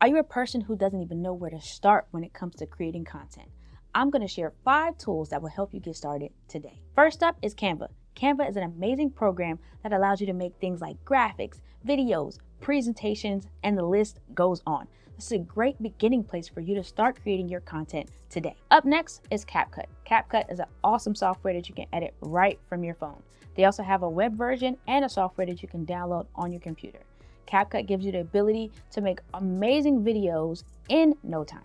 Are you a person who doesn't even know where to start when it comes to creating content? I'm going to share 5 tools that will help you get started today. First up is Canva. Canva is an amazing program that allows you to make things like graphics, videos, presentations, and the list goes on. This is a great beginning place for you to start creating your content today. Up next is CapCut. CapCut is an awesome software that you can edit right from your phone. They also have a web version and a software that you can download on your computer. CapCut gives you the ability to make amazing videos in no time.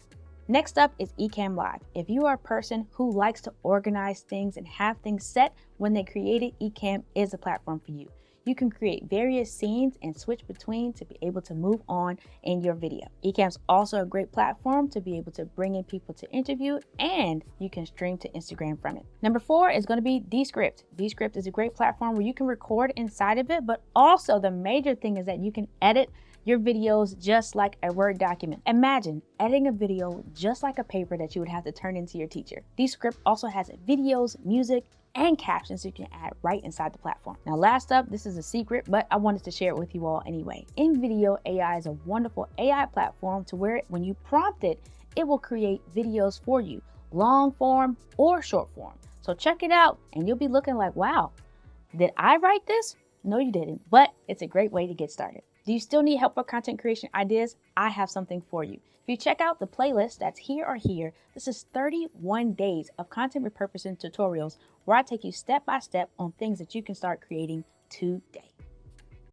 Next up is Ecamm Live. If you are a person who likes to organize things and have things set when they create it, Ecamm is a platform for you. You can create various scenes and switch between to be able to move on in your video. Ecamm's also a great platform to be able to bring in people to interview, and you can stream to Instagram from it. Number 4 is going to be Descript. Descript is a great platform where you can record inside of it, but also the major thing is that you can edit your videos just like a Word document. Imagine editing a video just like a paper that you would have to turn into your teacher. Descript also has videos, music, and captions you can add right inside the platform. Now, last up, this is a secret, but I wanted to share it with you all anyway. InVideo AI is a wonderful AI platform to where when you prompt it, it will create videos for you, long form or short form. So check it out and you'll be looking like, wow, did I write this? No, you didn't, but it's a great way to get started. Do you still need help with content creation ideas? I have something for you. If you check out the playlist that's here or here, this is 31 days of content repurposing tutorials where I take you step by step on things that you can start creating today.